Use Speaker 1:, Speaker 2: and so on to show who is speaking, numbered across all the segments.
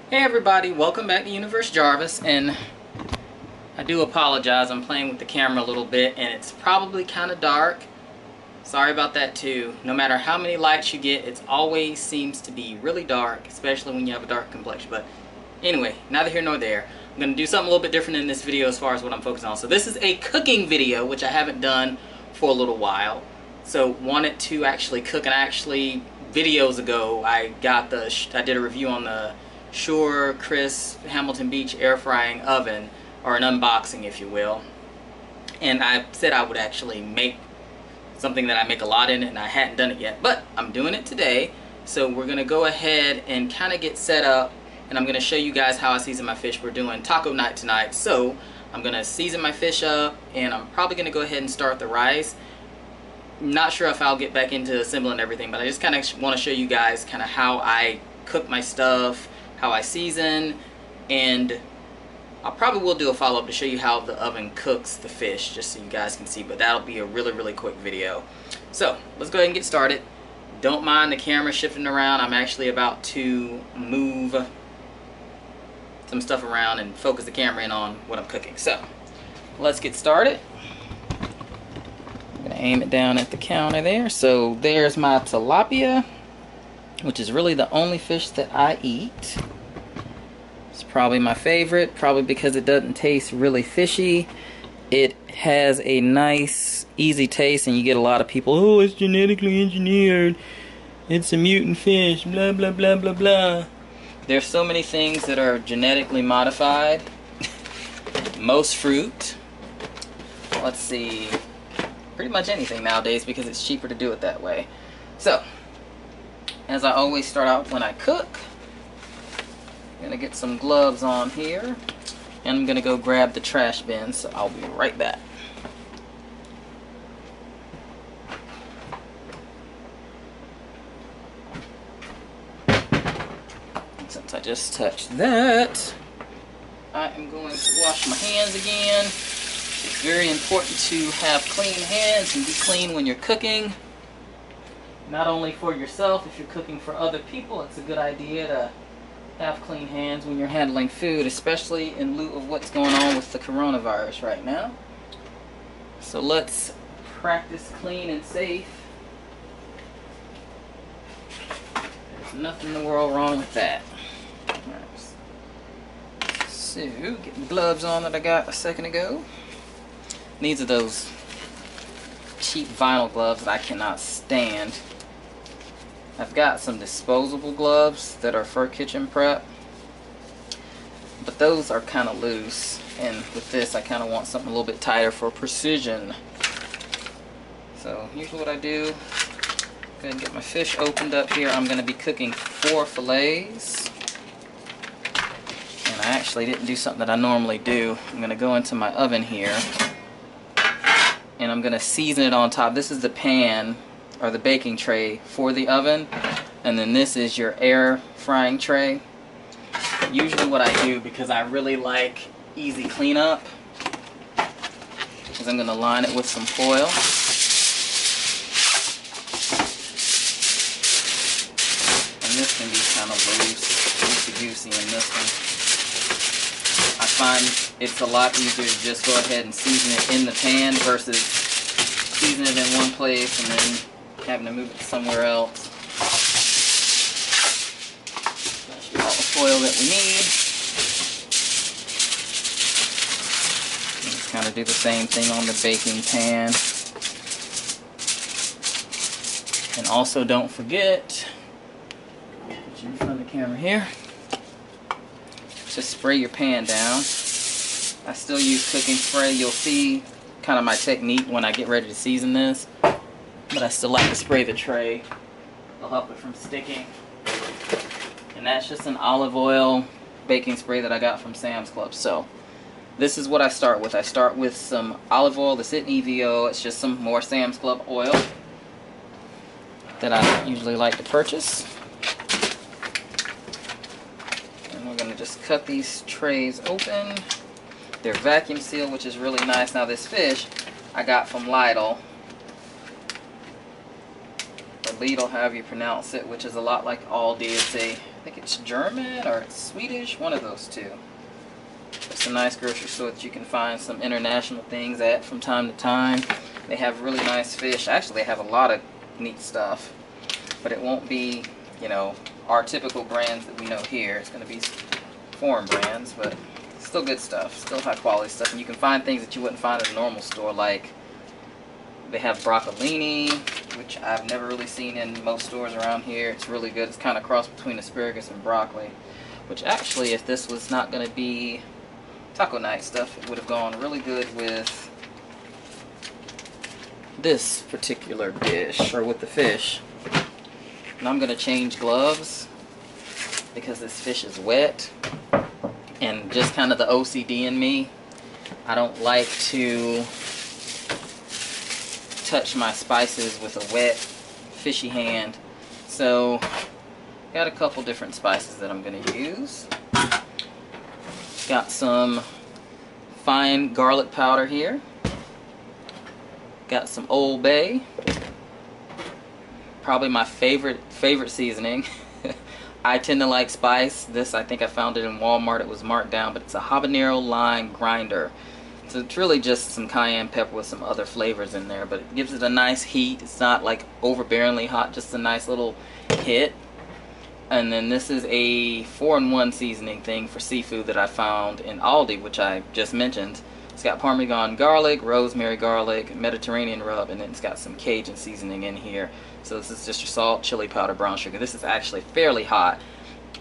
Speaker 1: Hey everybody, welcome back to Universe Jarvis, and I do apologize, I'm playing with the camera a little bit and it's probably kind of dark. Sorry about that too. No matter how many lights you get, it always seems to be really dark, especially when you have a dark complexion. But anyway, neither here nor there. I'm going to do something a little bit different in this video as far as what I'm focusing on. So this is a cooking video, which I haven't done for a little while. So wanted to actually cook, and actually videos ago I did a review on the Shure Crisp Hamilton Beach air frying oven, or an unboxing if you will, and I said I would actually make something that I make a lot in it, and I hadn't done it yet, but I'm doing it today. So we're gonna go ahead and kind of get set up, and I'm gonna show you guys how I season my fish. We're doing taco night tonight, so I'm gonna season my fish up, and I'm probably gonna go ahead and start the rice. Not sure if I'll get back into assembling everything, but I just kind of want to show you guys kind of how I cook my stuff, how I season, and I probably will do a follow-up to show you how the oven cooks the fish, just so you guys can see, but that'll be a really quick video. So let's go ahead and get started. Don't mind the camera shifting around. I'm actually about to move some stuff around and focus the camera in on what I'm cooking. So let's get started. I'm gonna aim it down at the counter there. So there's my tilapia, which is really the only fish that I eat. It's probably my favorite, probably because it doesn't taste really fishy. It has a nice, easy taste, and you get a lot of people, oh, it's genetically engineered, it's a mutant fish, blah blah blah blah blah. There's so many things that are genetically modified. Most fruit. Let's see, pretty much anything nowadays, because it's cheaper to do it that way. So as I always start out when I cook, I'm gonna get some gloves on here, and I'm gonna go grab the trash bin, so I'll be right back. Since I just touched that, I am going to wash my hands again. It's very important to have clean hands and be clean when you're cooking. Not only for yourself, if you're cooking for other people, it's a good idea to have clean hands when you're handling food, especially in lieu of what's going on with the coronavirus right now. So let's practice clean and safe. There's nothing in the world wrong with that. Right. So, get the gloves on that I got a second ago. These are those cheap vinyl gloves that I cannot stand. I've got some disposable gloves that are for kitchen prep, but those are kind of loose, and with this I kind of want something a little bit tighter for precision. So usually what I do, go ahead and get my fish opened up here. I'm going to be cooking 4 fillets, and I actually didn't do something that I normally do. I'm going to go into my oven here, and I'm going to season it on top. This is the pan, or the baking tray for the oven, and then this is your air frying tray. Usually what I do, because I really like easy cleanup, is I'm going to line it with some foil. And this can be kind of loosey-goosey in this one. I find it's a lot easier to just go ahead and season it in the pan versus seasoning it in one place and then having to move it somewhere else. That's all the foil that we need. And just kind of do the same thing on the baking pan. And also don't forget, put you in front of the camera here, just spray your pan down. I still use cooking spray. You'll see kind of my technique when I get ready to season this. But I still like to spray the tray. It'll help it from sticking. And that's just an olive oil baking spray that I got from Sam's Club. So this is what I start with. I start with some olive oil. This isn't EVO. It's just some more Sam's Club oil that I usually like to purchase. And we're going to just cut these trays open. They're vacuum sealed, which is really nice. Now this fish I got from Lidl. Lidl, however you pronounce it, which is a lot like Aldi. It's a I think it's German or it's Swedish, one of those two. It's a nice grocery store that you can find some international things at from time to time. They have really nice fish. Actually, they have a lot of neat stuff, but it won't be, you know, our typical brands that we know here. It's going to be foreign brands, but still good stuff, still high quality stuff. And you can find things that you wouldn't find at a normal store, like they have broccolini, which I've never really seen in most stores around here. It's really good. It's kind of cross between asparagus and broccoli, which actually, if this was not going to be taco night stuff, it would have gone really good with this particular dish, or with the fish. And I'm going to change gloves because this fish is wet, and just kind of the OCD in me, I don't like to touch my spices with a wet fishy hand. So got a couple different spices that I'm going to use. Got some fine garlic powder here. Got some Old Bay. Probably my favorite seasoning. I tend to like spice. This, I think I found it in Walmart. It was marked down, but it's a habanero lime grinder. So it's really just some cayenne pepper with some other flavors in there, but it gives it a nice heat. It's not like overbearingly hot, just a nice little hit. And then this is a 4-in-1 seasoning thing for seafood that I found in Aldi, which I just mentioned. It's got Parmesan garlic, rosemary garlic, Mediterranean rub, and then it's got some Cajun seasoning in here. So this is just your salt, chili powder, brown sugar. This is actually fairly hot,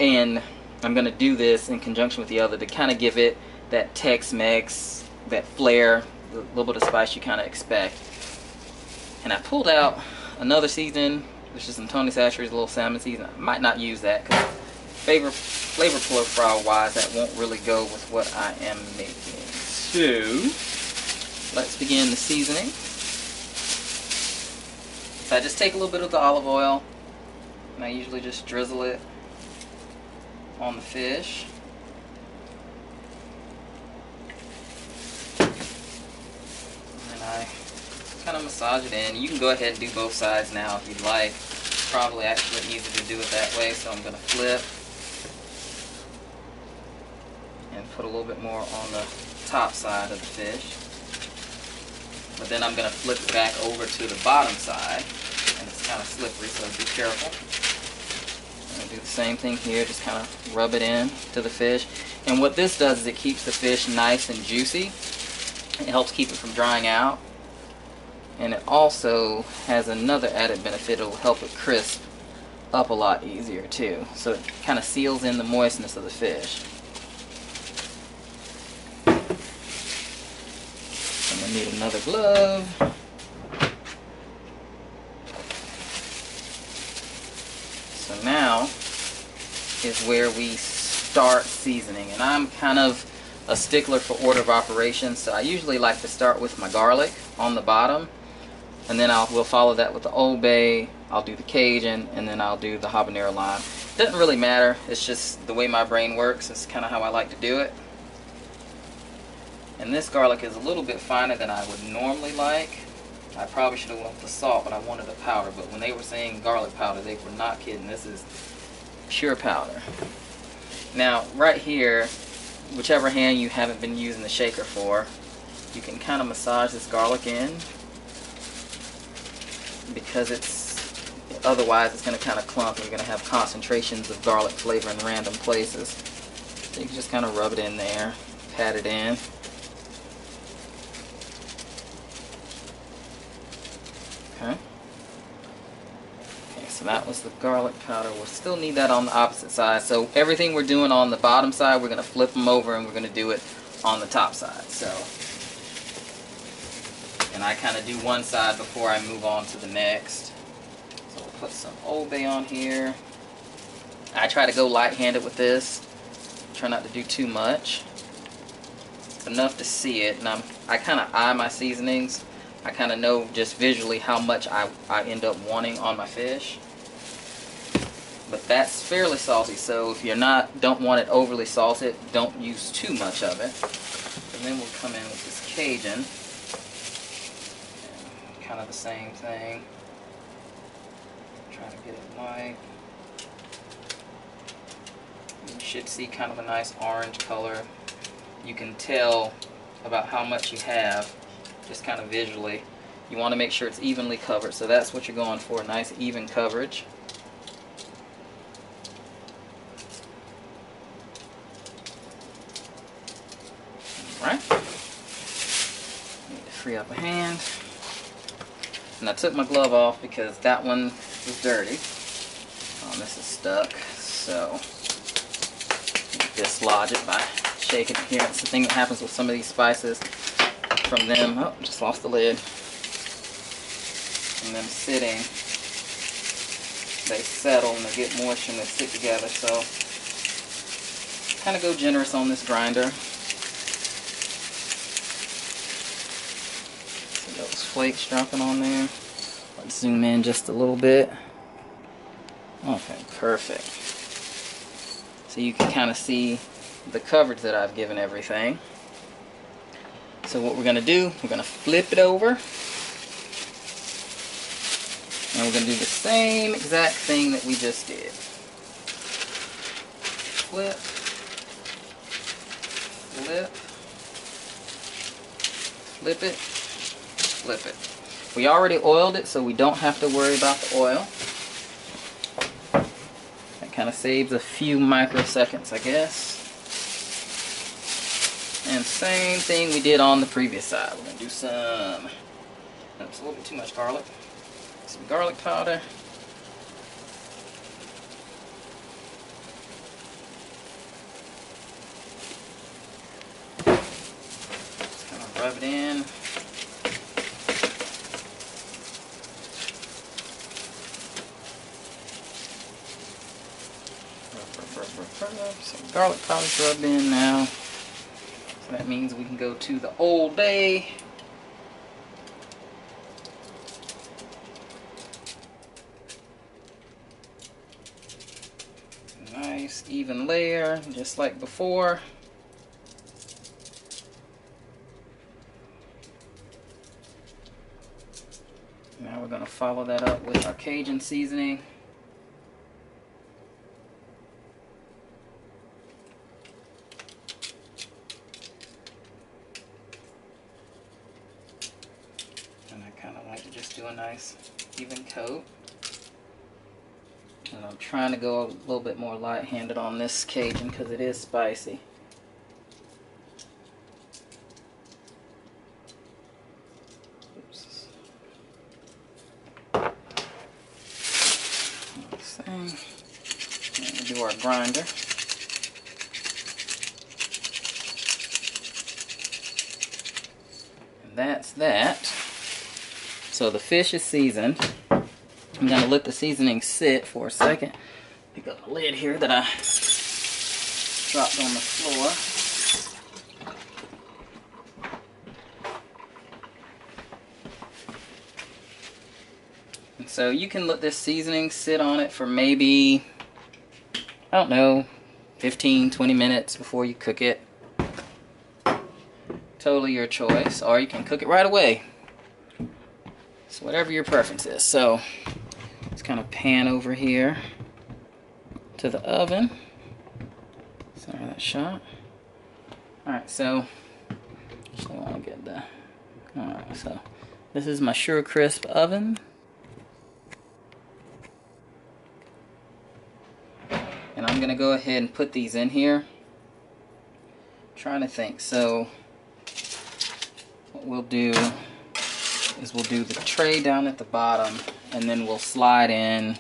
Speaker 1: and I'm going to do this in conjunction with the other to kind of give it that Tex-Mex, that flair, a little bit of spice you kind of expect. And I pulled out another season, which is some Tony Chachere's little salmon season. I might not use that because flavor profile wise, that won't really go with what I am making. So let's begin the seasoning. So I just take a little bit of the olive oil, and I usually just drizzle it on the fish. And I kind of massage it in. You can go ahead and do both sides now if you'd like. Probably actually easier to do it that way, so I'm going to flip and put a little bit more on the top side of the fish. But then I'm going to flip it back over to the bottom side, and it's kind of slippery, so be careful. I'm going to do the same thing here, just kind of rub it in to the fish. And what this does is it keeps the fish nice and juicy. It helps keep it from drying out. And it also has another added benefit. It'll help it crisp up a lot easier too. So it kind of seals in the moistness of the fish. I'm going to need another glove. So now is where we start seasoning. And I'm kind of a stickler for order of operations, so I usually like to start with my garlic on the bottom, and then we'll follow that with the Old Bay. I'll do the Cajun, and then I'll do the habanero lime. Doesn't really matter, it's just the way my brain works. It's kind of how I like to do it. And this garlic is a little bit finer than I would normally like. I probably should have went with the salt, but I wanted a powder. But when they were saying garlic powder, they were not kidding. This is pure powder. Now, right here, whichever hand you haven't been using the shaker for, you can kind of massage this garlic in, because otherwise it's going to kind of clump, and you're going to have concentrations of garlic flavor in random places. So you can just kind of rub it in there, pat it in. Okay. Okay, so that was the garlic powder. We'll still need that on the opposite side. So everything we're doing on the bottom side, we're going to flip them over, and we're going to do it on the top side. So, and I kind of do one side before I move on to the next. So we'll put some Old Bay on here. I try to go light-handed with this. Try not to do too much. It's enough to see it, and I kind of eye my seasonings. I kind of know just visually how much I end up wanting on my fish. But that's fairly salty, so if you're don't want it overly salted, don't use too much of it. And then we'll come in with this Cajun. And kind of the same thing. Try to get it light. should see kind of a nice orange color. You can tell about how much you have just kind of visually. You want to make sure it's evenly covered, so that's what you're going for, nice even coverage. Alright. Need to free up a hand. And I took my glove off because that one was dirty. This is stuck, so dislodge it by shaking it here. It's the thing that happens with some of these spices from them. Oh, just lost the lid. From them sitting, they settle and they get moisture and they stick together. So kind of go generous on this grinder. See those flakes dropping on there. Let's zoom in just a little bit. Okay, perfect. So you can kind of see the coverage that I've given everything. So what we're going to do, we're going to flip it over. And we're going to do the same exact thing that we just did. Flip. Flip. Flip it. Flip it. We already oiled it, so we don't have to worry about the oil. Kind of saves a few microseconds, I guess. And same thing we did on the previous side. We're going to do some, that's a little bit too much garlic. Some garlic powder. Just kind of rub it in. Some garlic powder's rubbed in now. So that means we can go to the Old Bay. Nice even layer, just like before. Now we're going to follow that up with our Cajun seasoning. Do a nice even coat. And I'm trying to go a little bit more light-handed on this Cajun because it is spicy. Oops. Same. And we do our grinder. And that's that. So the fish is seasoned. I'm going to let the seasoning sit for a second. Pick up the lid here that I dropped on the floor. And so you can let this seasoning sit on it for maybe, I don't know, 15-20 minutes before you cook it. Totally your choice. Or you can cook it right away. So whatever your preference is. So let's kind of pan over here to the oven. Sorry that shot. Alright, so actually I want to get the, alright, so this is my Sure Crisp oven. And I'm gonna go ahead and put these in here. I'm trying to think. So what we'll do is we'll do the tray down at the bottom, and then we'll slide in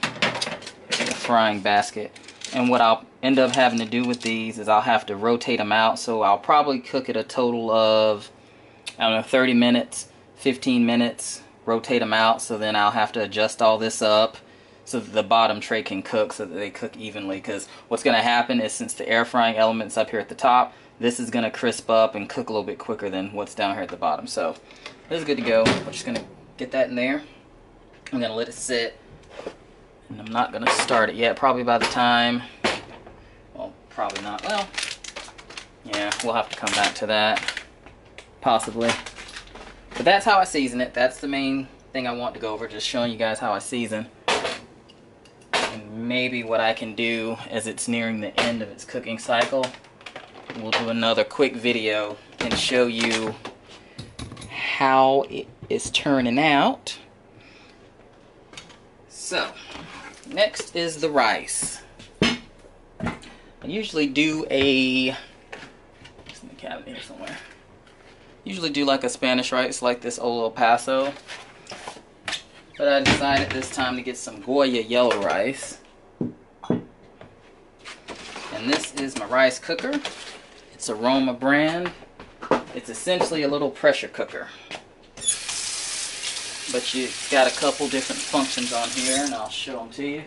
Speaker 1: the frying basket. And what I'll end up having to do with these is I'll have to rotate them out, so I'll probably cook it a total of, I don't know, 30 minutes, 15 minutes, rotate them out, so then I'll have to adjust all this up so that the bottom tray can cook, so that they cook evenly. Because what's going to happen is, since the air frying element's up here at the top, this is going to crisp up and cook a little bit quicker than what's down here at the bottom. So this is good to go. We're just going to get that in there. I'm going to let it sit. And I'm not going to start it yet. Probably by the time, well, probably not. Well, yeah, we'll have to come back to that. Possibly. But that's how I season it. That's the main thing I want to go over. Just showing you guys how I season. And maybe what I can do as it's nearing the end of its cooking cycle, we'll do another quick video and show you how it is turning out. So, next is the rice. I usually do it's in the cabinet here somewhere. Usually do like a Spanish rice like this Olo Paso. But I decided this time to get some Goya yellow rice. And this is my rice cooker. It's a Roma brand. It's essentially a little pressure cooker. But you've got a couple different functions on here, and I'll show them to you.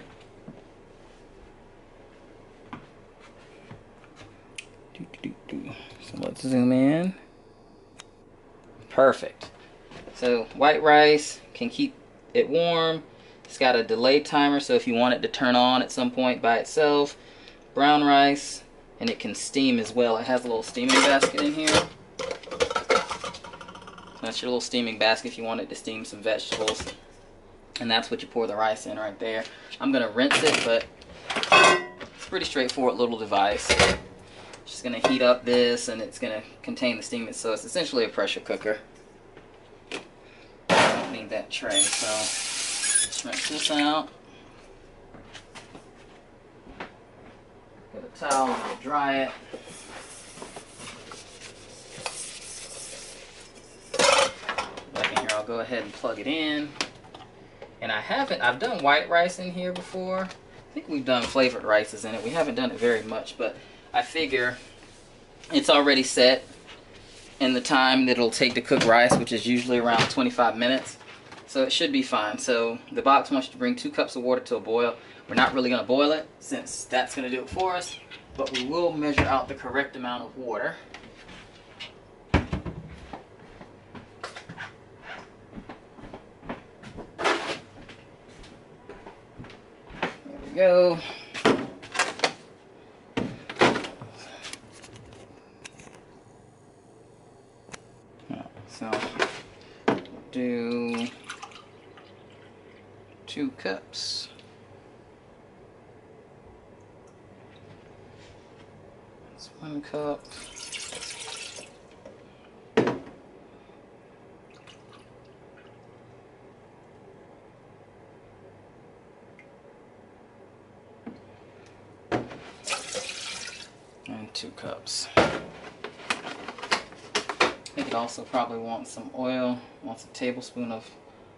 Speaker 1: So let's zoom in. Perfect. So white rice can keep it warm. It's got a delay timer, so if you want it to turn on at some point by itself. Brown rice, and it can steam as well. It has a little steaming basket in here. That's your little steaming basket if you want it to steam some vegetables. And that's what you pour the rice in right there. I'm going to rinse it, but it's a pretty straightforward little device. Just going to heat up this, and it's going to contain the steam. So it's essentially a pressure cooker. I don't need that tray, so let's rinse this out. Get a towel to dry it. I'll go ahead and plug it in. And I've done white rice in here before. I think we've done flavored rices in it. We haven't done it very much, but I figure it's already set in the time that it'll take to cook rice, which is usually around 25 minutes. So it should be fine. So the box wants you to bring 2 cups of water to a boil. We're not really going to boil it since that's going to do it for us, but we will measure out the correct amount of water. Go. So we'll do 2 cups. That's 1 cup. And 2 cups. I think it also probably wants some oil. Wants a tablespoon of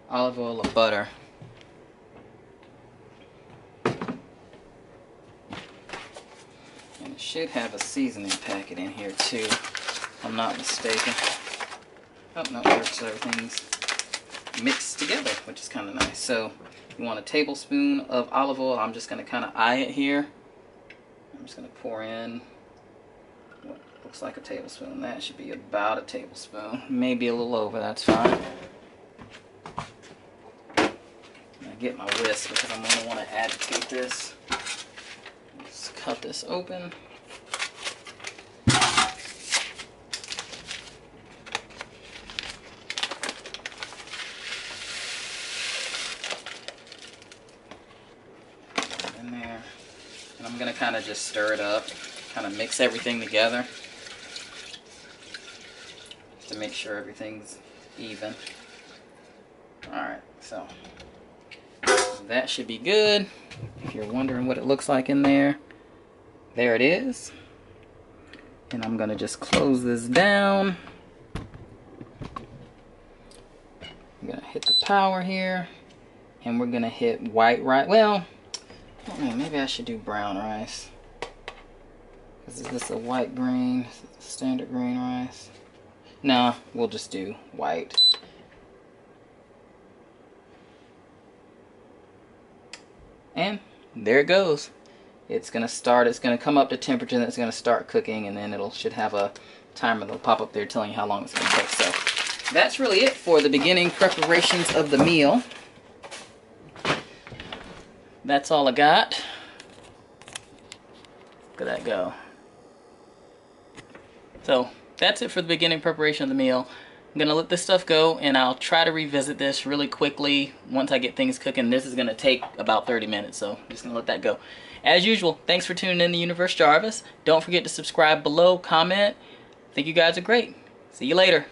Speaker 1: olive oil or butter. And it should have a seasoning packet in here too, if I'm not mistaken. Oh no, so everything's mixed together, which is kind of nice. So you want a tablespoon of olive oil. I'm just going to kind of eye it here. I'm just going to pour in what looks like a tablespoon. That should be about a tablespoon. Maybe a little over, that's fine. I get my whisk because I'm going to want to agitate this. Let's cut this open. In there. And I'm going to kind of just stir it up, kind of mix everything together to make sure everything's even. Alright, so that should be good. If you're wondering what it looks like in there, there it is. And I'm going to just close this down. I'm going to hit the power here, and we're going to hit white rice. Well, I don't know, maybe I should do brown rice. Is this a white grain? Is it standard grain rice? No, we'll just do white. And there it goes. It's gonna come up to temperature, and it's gonna start cooking, and then should have a timer that'll pop up there telling you how long it's gonna take. So that's really it for the beginning preparations of the meal. That's all I got. Look at that go. So that's it for the beginning preparation of the meal. I'm gonna let this stuff go, and I'll try to revisit this really quickly once I get things cooking. This is gonna take about 30 minutes, so I'm just gonna let that go. As usual, thanks for tuning in to Universe Jarvis. Don't forget to subscribe below, comment. I think you guys are great. See you later.